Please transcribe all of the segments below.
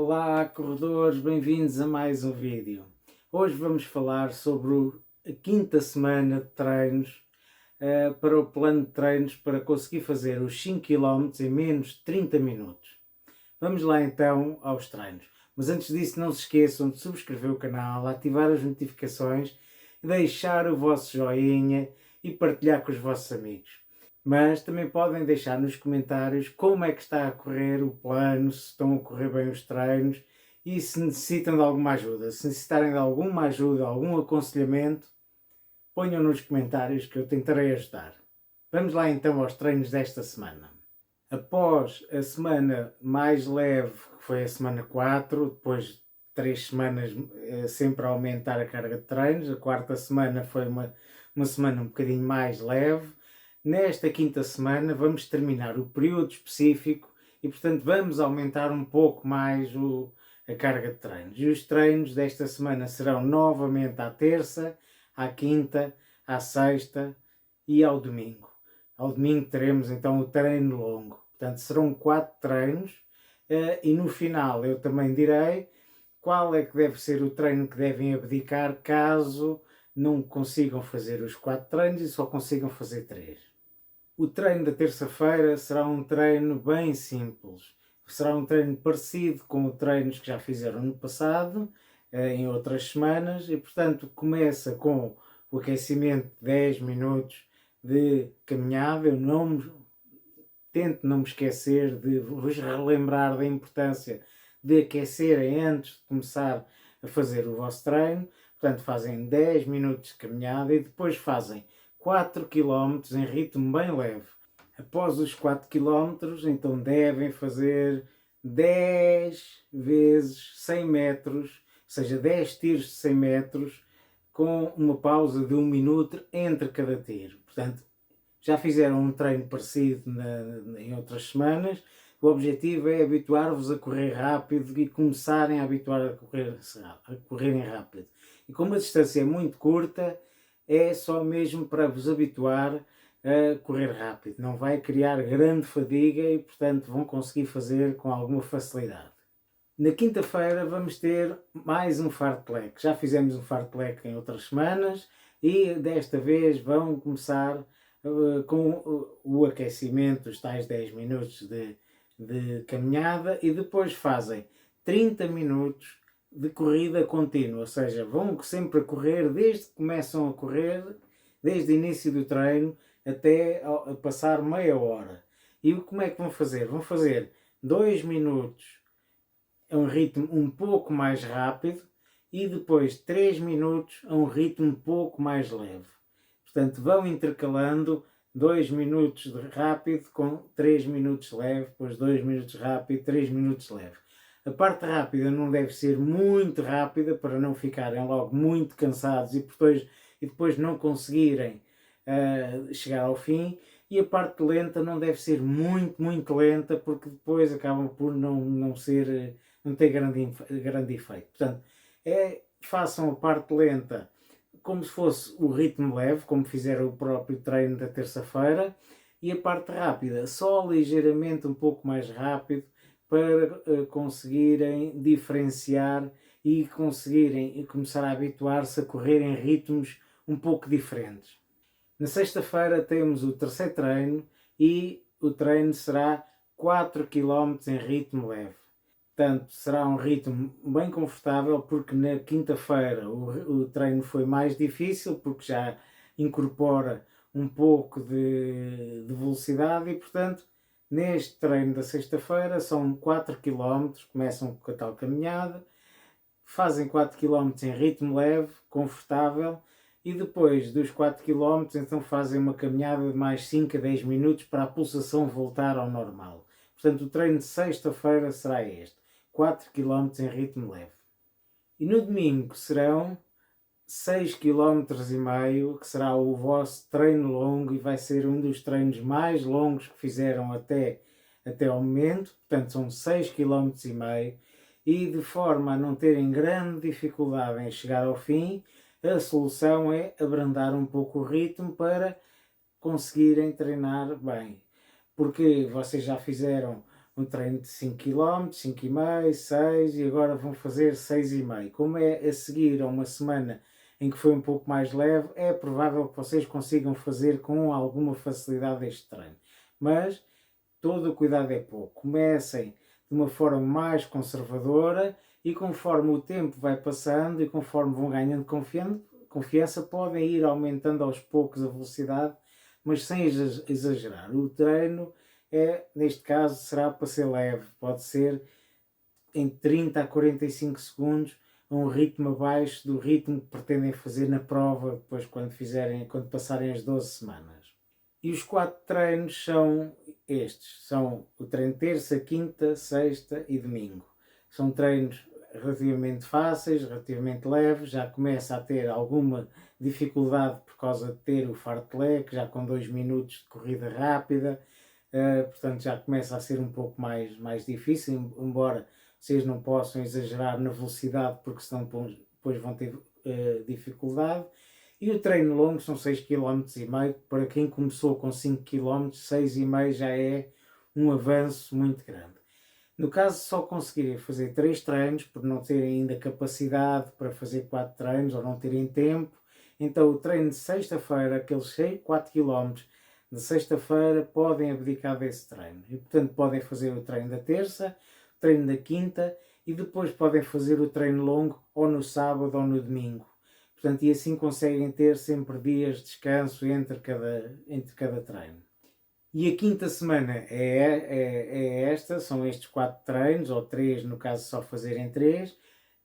Olá, corredores, bem-vindos a mais um vídeo. Hoje vamos falar sobre a quinta semana de treinos para o plano de treinos para conseguir fazer os 5 km em menos de 30 minutos. Vamos lá então aos treinos. Mas antes disso, não se esqueçam de subscrever o canal, ativar as notificações, deixar o vosso joinha e partilhar com os vossos amigos. Mas também podem deixar nos comentários como é que está a correr o plano, se estão a correr bem os treinos e se necessitam de alguma ajuda. Se necessitarem de alguma ajuda, algum aconselhamento, ponham nos comentários que eu tentarei ajudar. Vamos lá então aos treinos desta semana. Após a semana mais leve, que foi a semana 4, depois de 3 semanas sempre a aumentar a carga de treinos, a quarta semana foi uma semana um bocadinho mais leve. Nesta quinta semana vamos terminar o período específico e, portanto, vamos aumentar um pouco mais a carga de treinos. E os treinos desta semana serão novamente à terça, à quinta, à sexta e ao domingo. Ao domingo teremos então o treino longo. Portanto, serão 4 treinos e no final eu também direi qual é que deve ser o treino que devem abdicar caso não consigam fazer os 4 treinos e só consigam fazer 3. O treino da terça-feira será um treino bem simples. Será um treino parecido com os treinos que já fizeram no passado, em outras semanas, e portanto começa com o aquecimento de 10 minutos de caminhada. Tento não me esquecer de vos relembrar da importância de aquecerem antes de começar a fazer o vosso treino. Portanto, fazem 10 minutos de caminhada e depois fazem 4 km em ritmo bem leve. Após os 4 km, então devem fazer 10 vezes 100 metros, ou seja, 10 tiros de 100 metros, com uma pausa de 1 minuto entre cada tiro. Portanto, já fizeram um treino parecido em outras semanas. O objetivo é habituar-vos a correr rápido e começarem a habituar a correrem rápido. E como a distância é muito curta, é só mesmo para vos habituar a correr rápido. Não vai criar grande fadiga e, portanto, vão conseguir fazer com alguma facilidade. Na quinta-feira vamos ter mais um fartlek. Já fizemos um fartlek em outras semanas e desta vez vão começar com o aquecimento, os tais 10 minutos de caminhada, e depois fazem 30 minutos de corrida contínua, ou seja, vão sempre a correr desde que começam a correr, desde o início do treino até a passar meia hora. E como é que vão fazer? Vão fazer 2 minutos a um ritmo um pouco mais rápido e depois 3 minutos a um ritmo um pouco mais leve. Portanto, vão intercalando 2 minutos de rápido com 3 minutos leve, depois 2 minutos rápido, 3 minutos leve. A parte rápida não deve ser muito rápida para não ficarem logo muito cansados e depois não conseguirem chegar ao fim. E a parte lenta não deve ser muito lenta, porque depois acabam por não ter grande efeito. Portanto, façam a parte lenta como se fosse o ritmo leve, como fizeram o próprio treino da terça-feira, e a parte rápida só ligeiramente um pouco mais rápido, para conseguirem diferenciar e conseguirem começar a habituar-se a correr em ritmos um pouco diferentes. Na sexta-feira temos o terceiro treino e o treino será 4 km em ritmo leve. Portanto, será um ritmo bem confortável, porque na quinta-feira o treino foi mais difícil, porque já incorpora um pouco de velocidade e, portanto, neste treino da sexta-feira são 4 km, começam com a tal caminhada, fazem 4 km em ritmo leve, confortável, e depois dos 4 km então fazem uma caminhada de mais 5 a 10 minutos para a pulsação voltar ao normal. Portanto, o treino de sexta-feira será este, 4 km em ritmo leve. E no domingo serão 6,5 km, que será o vosso treino longo e vai ser um dos treinos mais longos que fizeram até ao momento. Portanto, são 6,5 km, e de forma a não terem grande dificuldade em chegar ao fim, a solução é abrandar um pouco o ritmo para conseguirem treinar bem. Porque vocês já fizeram um treino de 5 km, 5,5, 6 e agora vão fazer 6,5. Como é a seguir a uma semana em que foi um pouco mais leve, é provável que vocês consigam fazer com alguma facilidade este treino. Mas todo o cuidado é pouco. Comecem de uma forma mais conservadora e conforme o tempo vai passando e conforme vão ganhando confiança, podem ir aumentando aos poucos a velocidade, mas sem exagerar. O treino neste caso, será para ser leve. Pode ser em 30 a 45 segundos, a um ritmo abaixo do ritmo que pretendem fazer na prova, depois quando passarem as 12 semanas. E os 4 treinos são estes, são o treino terça, quinta, sexta e domingo. São treinos relativamente fáceis, relativamente leves, já começa a ter alguma dificuldade por causa de ter o fartlek, já com 2 minutos de corrida rápida, portanto já começa a ser um pouco mais difícil, embora vocês não possam exagerar na velocidade, porque senão depois vão ter dificuldade. E o treino longo são 6,5 km, para quem começou com 5 km, 6,5 já é um avanço muito grande. No caso, só conseguirem fazer 3 treinos, por não terem ainda capacidade para fazer 4 treinos ou não terem tempo, então o treino de sexta-feira, aqueles 4 km de sexta-feira, podem abdicar desse treino. E, portanto, podem fazer o treino da terça, o treino da quinta e depois podem fazer o treino longo ou no sábado ou no domingo. Portanto, e assim conseguem ter sempre dias de descanso entre cada treino. E a quinta semana é esta, são estes 4 treinos, ou 3, no caso só fazerem 3.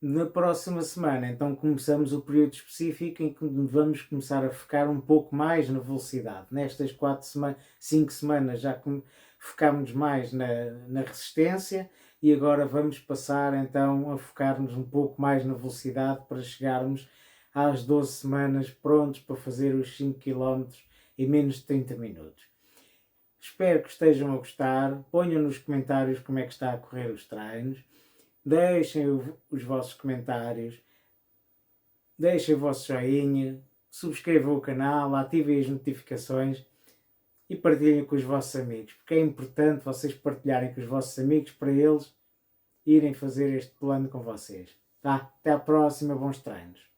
Na próxima semana, então, começamos o período específico em que vamos começar a focar um pouco mais na velocidade. Nestas 5 semanas já focámos mais na resistência e agora vamos passar então a focar-nos um pouco mais na velocidade para chegarmos às 12 semanas prontos para fazer os 5 km em menos de 30 minutos. Espero que estejam a gostar. Ponham nos comentários como é que está a correr os treinos. Deixem os vossos comentários. Deixem o vosso joinha. Subscrevam o canal. Ativem as notificações. E partilhem com os vossos amigos. Porque é importante vocês partilharem com os vossos amigos para eles irem fazer este plano com vocês. Tá? Até à próxima. Bons treinos.